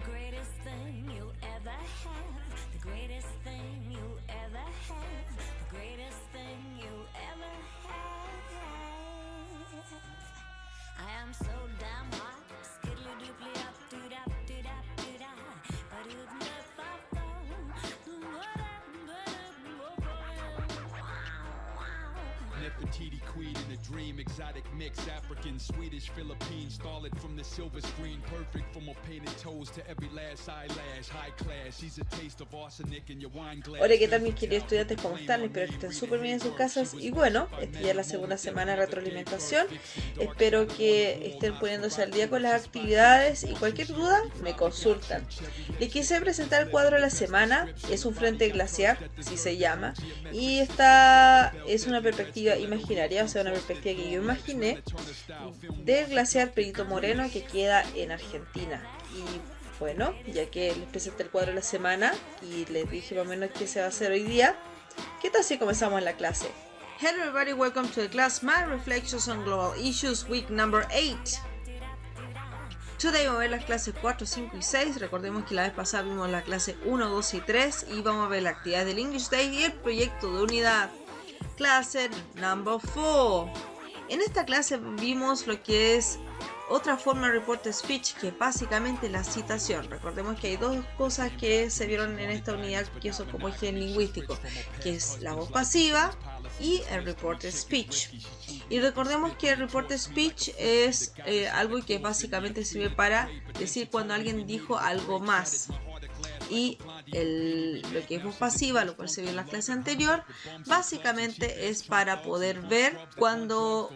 greatest thing you'll ever have. The greatest thing you'll ever have. The greatest thing you'll ever have. I am so damn hot. Skiddly dooply up doo da doo da doo da. But you've never Nefertiti queen in a dream, exotic mix, African, Swedish, Philippine, starlet from the silver screen, perfect from her painted toes to every last eyelash, high class, she's a taste of arsenic in your wine glass. Hola, ¿qué tal mis queridos estudiantes? ¿Cómo están? Espero que estén súper bien en sus casas. Y bueno, esta ya es la segunda semana de retroalimentación. Espero que estén poniéndose al día con las actividades y cualquier duda me consultan. Les quise presentar el cuadro de la semana. Es un frente glaciar, así se llama. Y esta es una perspectiva imaginaria, o sea, una perspectiva que yo imaginé del glaciar Perito Moreno que queda en Argentina. Y bueno, ya que les presenté el cuadro de la semana y les dije más o menos qué se va a hacer hoy día, ¿qué tal si comenzamos la clase? Hello everybody, welcome to the class My Reflections on Global Issues Week number 8. Today vamos a ver las clases 4, 5 y 6. Recordemos que la vez pasada vimos la clase 1, 2 y 3 y vamos a ver la actividad del English Day y el proyecto de unidad. Clase number 4. En esta clase vimos lo que es otra forma de report speech, que es básicamente la citación. Recordemos que hay dos cosas que se vieron en esta unidad que son como eje lingüístico, que es la voz pasiva y el report speech. Y recordemos que el report speech es algo que básicamente sirve para decir cuando alguien dijo algo más. Y lo que es voz pasiva, lo cual se vio en la clase anterior, básicamente es para poder ver cuando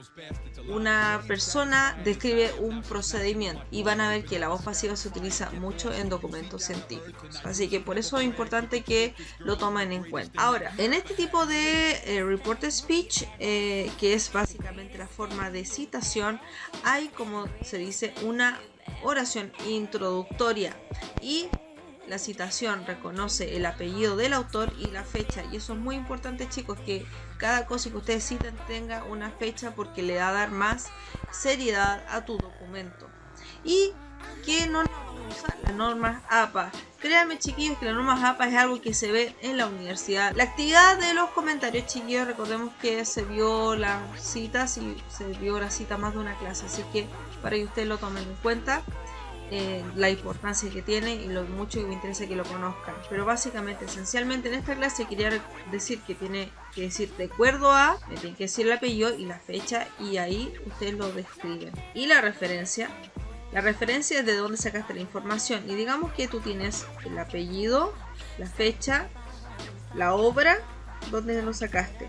una persona describe un procedimiento, y van a ver que la voz pasiva se utiliza mucho en documentos científicos, así que por eso es importante que lo tomen en cuenta. Ahora, en este tipo de report speech, que es básicamente la forma de citación, hay, como se dice, una oración introductoria, y la citación reconoce el apellido del autor y la fecha, y eso es muy importante, chicos, que cada cosa que ustedes citen tenga una fecha, porque le va a dar más seriedad a tu documento. Y que no vamos a usar las normas APA. Créanme, chiquillos, que las normas APA es algo que se ve en la universidad. La actividad de los comentarios, chiquillos, recordemos que se vio las citas y se vio la cita más de una clase, así que para que ustedes lo tomen en cuenta. La importancia que tiene y lo mucho que me interesa que lo conozcan, pero básicamente, esencialmente en esta clase quería decir que tiene que decir de acuerdo a, me tiene que decir el apellido y la fecha, y ahí ustedes lo describen. Y la referencia es de dónde sacaste la información, y digamos que tú tienes el apellido, la fecha, la obra, dónde lo sacaste.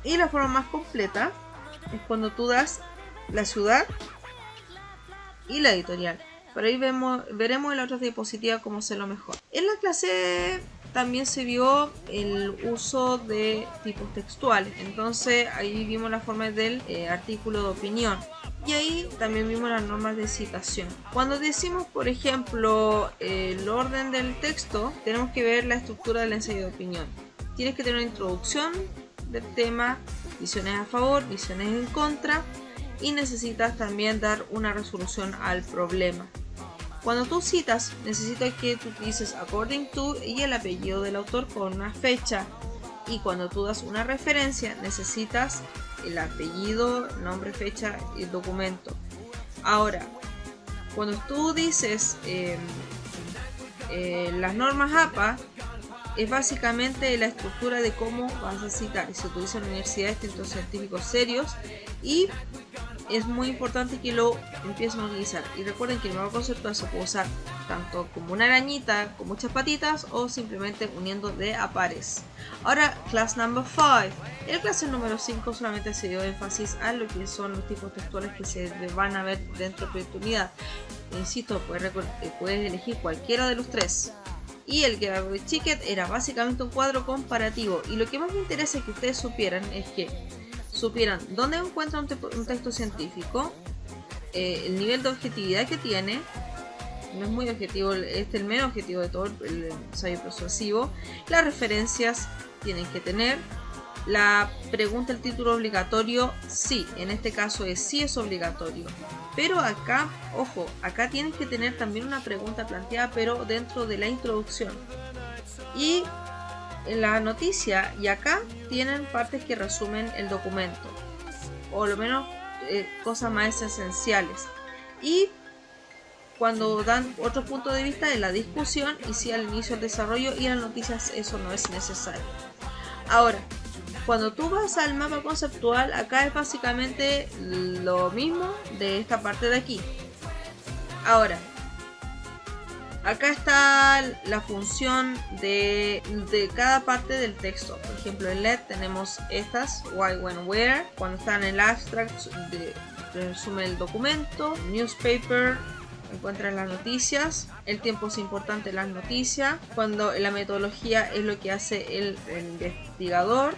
Y la forma más completa es cuando tú das la ciudad y la editorial. Pero ahí veremos en la otra diapositiva cómo hacerlo mejor. En la clase también se vio el uso de tipos textuales. Entonces ahí vimos la forma del artículo de opinión. Y ahí también vimos las normas de citación. Cuando decimos, por ejemplo, el orden del texto, tenemos que ver la estructura del ensayo de opinión. Tienes que tener una introducción del tema, visiones a favor, visiones en contra, y necesitas también dar una resolución al problema. Cuando tú citas, necesitas que tú utilices according to y el apellido del autor con una fecha, y cuando tú das una referencia necesitas el apellido, nombre, fecha y el documento. Ahora, cuando tú dices las normas APA, es básicamente la estructura de cómo vas a citar, y se utiliza en universidades, textos científicos serios, y es muy importante que lo empiecen a utilizar. Y recuerden que el nuevo concepto se puede usar tanto como una arañita con muchas patitas o simplemente uniendo de a pares. Ahora, class number 5. En la clase número 5 solamente se dio énfasis a lo que son los tipos textuales que se van a ver dentro de tu unidad. Insisto, puedes elegir cualquiera de los tres. Y el giveaway ticket era básicamente un cuadro comparativo. Y lo que más me interesa que ustedes supieran es que supieran dónde encuentra un texto científico, el nivel de objetividad que tiene, no es muy objetivo, es el menos objetivo de todo el ensayo persuasivo, las referencias tienen que tener, la pregunta, el título obligatorio, sí, en este caso sí es obligatorio, Pero acá, ojo, acá tienes que tener también una pregunta planteada, pero dentro de la introducción. Y en la noticia y acá tienen partes que resumen el documento, o lo menos cosas más esenciales. Y cuando dan otro punto de vista de la discusión, y si al inicio del desarrollo, y en las noticias eso no es necesario. Ahora, cuando tú vas al mapa conceptual, acá es básicamente lo mismo de esta parte de aquí. Ahora, acá está la función de cada parte del texto. Por ejemplo, en LED tenemos estas, why, when, where. Cuando está en el abstract, resume el documento. Newspaper, encuentran las noticias. El tiempo es importante en las noticias. Cuando la metodología es lo que hace el investigador.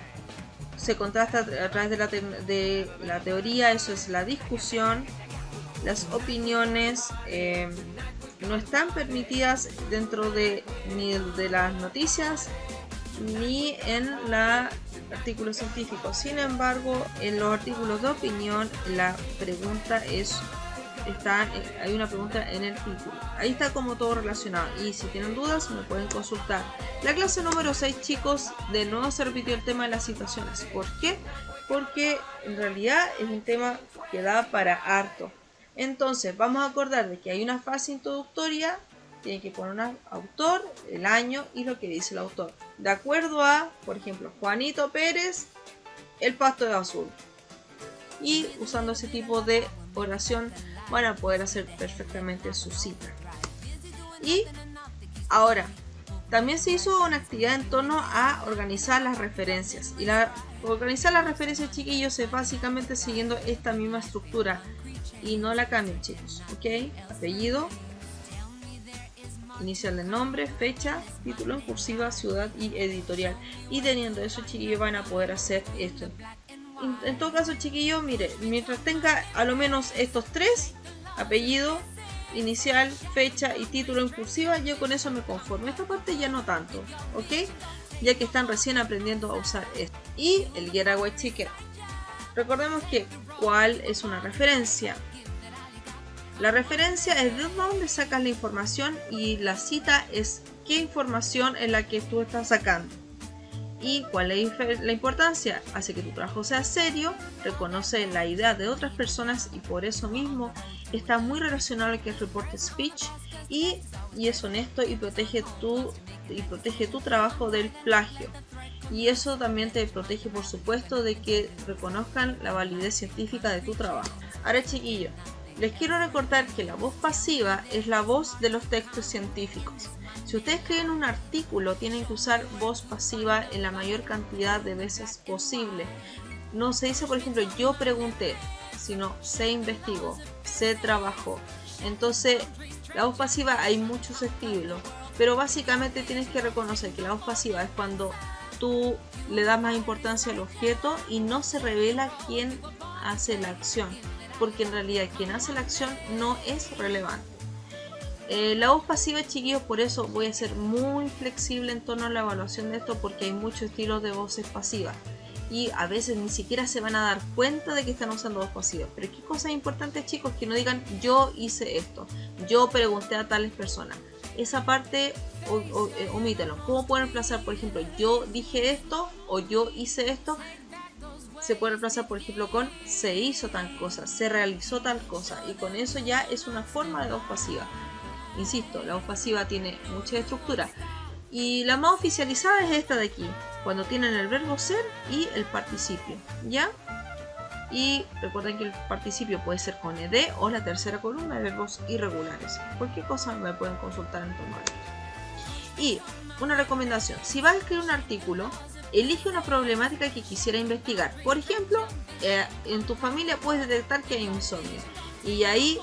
Se contrasta a través de la teoría, eso es la discusión. Las opiniones no están permitidas dentro ni de las noticias ni en el artículo científico. Sin embargo, en los artículos de opinión la pregunta hay una pregunta en el título. Ahí está como todo relacionado, y si tienen dudas me pueden consultar. La clase número 6, chicos, de nuevo se repitió el tema de las citaciones. ¿Por qué? Porque en realidad es un tema que da para harto. Entonces vamos a acordar de que hay una fase introductoria, tiene que poner un autor, el año y lo que dice el autor. De acuerdo a, por ejemplo, Juanito Pérez, el pasto es azul. Y usando ese tipo de oración van a poder hacer perfectamente su cita. Y ahora, también se hizo una actividad en torno a organizar las referencias. Y organizar las referencias, chiquillos, es básicamente siguiendo esta misma estructura. Y no la cambien, chicos. ¿Ok? Apellido, inicial del nombre, fecha, título en cursiva, ciudad y editorial. Y teniendo eso, chiquillos, van a poder hacer esto. En todo caso, chiquillos, mire, mientras tenga a lo menos estos tres, apellido, inicial, fecha y título en cursiva, yo con eso me conformo. Esta parte ya no tanto, ¿ok? Ya que están recién aprendiendo a usar esto. Y el Getaway Ticket. Recordemos que ¿cuál es una referencia? La referencia es de dónde sacas la información, y la cita es qué información es la que tú estás sacando. ¿Y cuál es la importancia? Hace que tu trabajo sea serio, reconoce la idea de otras personas, y por eso mismo está muy relacionado a lo que es report speech, y es honesto y protege tu trabajo del plagio. Y eso también te protege, por supuesto, de que reconozcan la validez científica de tu trabajo. Ahora, chiquillos, les quiero recordar que la voz pasiva es la voz de los textos científicos. Si ustedes escriben un artículo, tienen que usar voz pasiva en la mayor cantidad de veces posible. No se dice, por ejemplo, yo pregunté, sino se investigó, se trabajó. Entonces, la voz pasiva hay muchos estilos, pero básicamente tienes que reconocer que la voz pasiva es cuando tú le das más importancia al objeto y no se revela quién hace la acción, porque en realidad quien hace la acción no es relevante. La voz pasiva, chiquillos, por eso voy a ser muy flexible en torno a la evaluación de esto, porque hay muchos estilos de voces pasivas y a veces ni siquiera se van a dar cuenta de que están usando voz pasiva. Pero qué cosa importante, chicos, que no digan yo hice esto, yo pregunté a tales personas. Esa parte omítelo. ¿Cómo pueden reemplazar, por ejemplo, yo dije esto o yo hice esto? Se puede reemplazar, por ejemplo, con se hizo tal cosa, se realizó tal cosa, y con eso ya es una forma de voz pasiva. Insisto, la voz pasiva tiene mucha estructura, y la más oficializada es esta de aquí, cuando tienen el verbo ser y el participio, ¿ya? Y recuerden que el participio puede ser con ed o la tercera columna de verbos irregulares. Cualquier cosa me pueden consultar en torno a esto. Y una recomendación: si vas a escribir un artículo, elige una problemática que quisiera investigar. Por ejemplo, en tu familia puedes detectar que hay insomnio, y ahí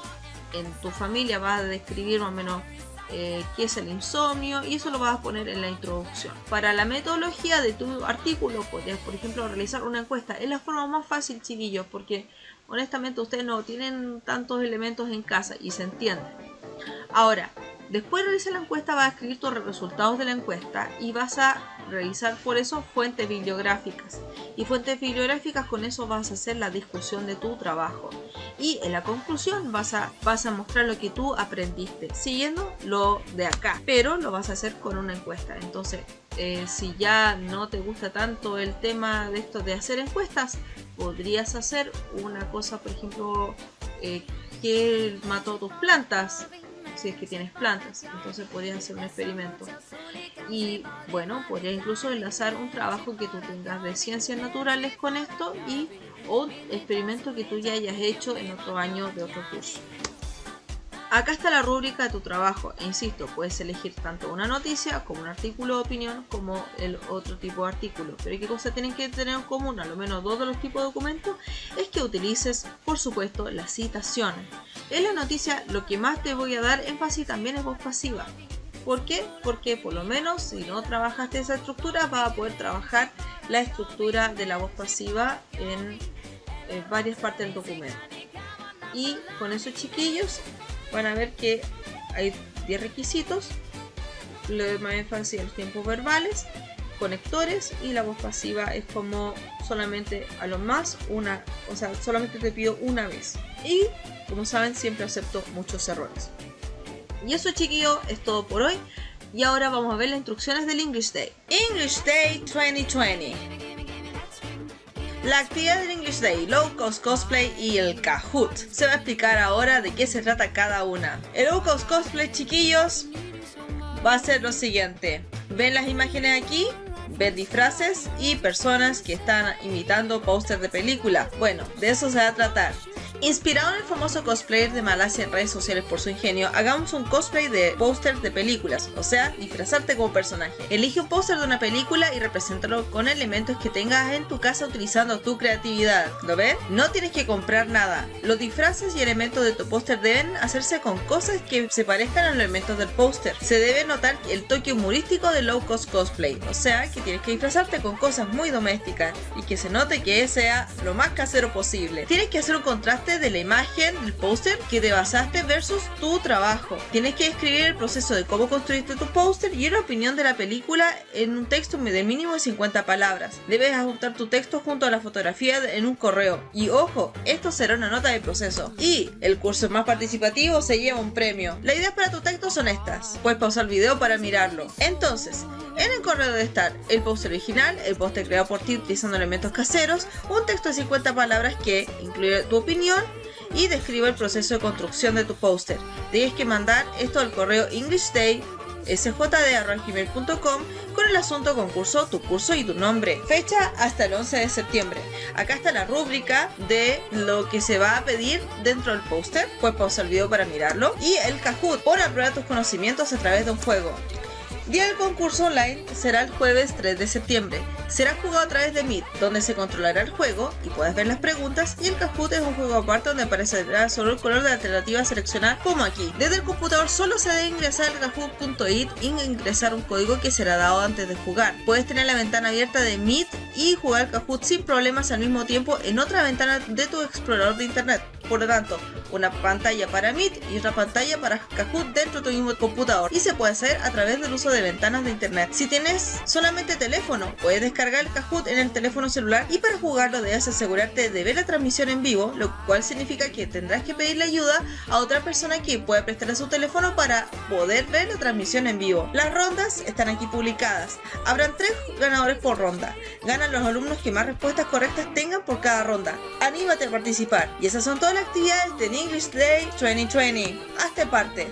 en tu familia vas a describir más o menos qué es el insomnio, y eso lo vas a poner en la introducción. Para la metodología de tu artículo podrías, por ejemplo, realizar una encuesta. Es la forma más fácil, chiquillos, porque honestamente ustedes no tienen tantos elementos en casa y se entiende. Ahora, después de realizar la encuesta, vas a escribir tus resultados de la encuesta y vas a realizar por eso fuentes bibliográficas. Y fuentes bibliográficas, con eso vas a hacer la discusión de tu trabajo. Y en la conclusión vas a mostrar lo que tú aprendiste, siguiendo lo de acá, pero lo vas a hacer con una encuesta. Entonces, si ya no te gusta tanto el tema de esto de hacer encuestas, podrías hacer una cosa, por ejemplo, ¿qué mató tus plantas? Si es que tienes plantas, entonces podrías hacer un experimento. Y bueno, podrías incluso enlazar un trabajo que tú tengas de ciencias naturales con esto y o experimento que tú ya hayas hecho en otro año de otro curso. Acá está la rúbrica de tu trabajo. E insisto, puedes elegir tanto una noticia como un artículo de opinión como el otro tipo de artículo. Pero ¿qué cosa tienen que tener en común? Al menos dos de los tipos de documentos es que utilices, por supuesto, las citaciones. En la noticia lo que más te voy a dar énfasis también es voz pasiva. ¿Por qué? Porque por lo menos si no trabajaste esa estructura vas a poder trabajar la estructura de la voz pasiva en varias partes del documento. Y con esos chiquillos van a ver que hay 10 requisitos. Le doy más énfasis a los tiempos verbales, conectores, y la voz pasiva es como solamente a lo más una, o sea, solamente te pido una vez. Y como saben, siempre acepto muchos errores. Y eso, chiquillos, es todo por hoy. Y ahora vamos a ver las instrucciones del English Day. English Day 2020. La actividad del English Day, Low Cost Cosplay y el Kahoot. Se va a explicar ahora de qué se trata cada una. El Low Cost Cosplay, chiquillos, va a ser lo siguiente. ¿Ven las imágenes aquí? Ver disfraces y personas que están imitando pósters de película. Bueno, de eso se va a tratar. Inspirado en el famoso cosplayer de Malasia en redes sociales por su ingenio, hagamos un cosplay de pósters de películas, o sea, disfrazarte como personaje. Elige un póster de una película y represéntalo con elementos que tengas en tu casa utilizando tu creatividad. ¿Lo ven? No tienes que comprar nada. Los disfraces y elementos de tu póster deben hacerse con cosas que se parezcan a los elementos del póster. Se debe notar el toque humorístico de Low Cost Cosplay, o sea, que tienes que disfrazarte con cosas muy domésticas y que se note que sea lo más casero posible. Tienes que hacer un contraste de la imagen del póster que te basaste versus tu trabajo. Tienes que escribir el proceso de cómo construiste tu póster y una opinión de la película en un texto de mínimo de 50 palabras. Debes ajustar tu texto junto a la fotografía en un correo. Y ojo, esto será una nota de proceso. Y el curso más participativo se lleva un premio. Las ideas para tu texto son estas. Puedes pausar el video para mirarlo. Entonces, en el correo debe estar el póster original, el póster creado por ti utilizando elementos caseros, un texto de 50 palabras que incluye tu opinión y describe el proceso de construcción de tu póster. Tienes que mandar esto al correo englishday.sjd@gmail.com con el asunto concurso, tu curso y tu nombre. Fecha hasta el 11 de septiembre. Acá está la rúbrica de lo que se va a pedir dentro del póster. Puedes pausar el video para mirarlo. Y el Kahoot, por prueba tus conocimientos a través de un juego. Día del concurso online será el jueves 3 de septiembre. Será jugado a través de Meet, donde se controlará el juego y puedes ver las preguntas, y el Kahoot es un juego aparte donde aparecerá solo el color de la alternativa a seleccionar, como aquí. Desde el computador solo se debe ingresar al kahoot.it e ingresar un código que será dado antes de jugar. Puedes tener la ventana abierta de Meet y jugar Kahoot sin problemas al mismo tiempo en otra ventana de tu explorador de internet. Por lo tanto, una pantalla para Meet y otra pantalla para Kahoot dentro de tu mismo computador, y se puede hacer a través del uso de ventanas de internet. Si tienes solamente teléfono, puedes descargar el Kahoot en el teléfono celular, y para jugarlo debes asegurarte de ver la transmisión en vivo, lo cual significa que tendrás que pedirle ayuda a otra persona que pueda prestar su teléfono para poder ver la transmisión en vivo. Las rondas están aquí publicadas. Habrán 3 ganadores por ronda. Ganan los alumnos que más respuestas correctas tengan por cada ronda. Anímate a participar. Y esas son todas las actividades de English Day 2020. Hazte parte.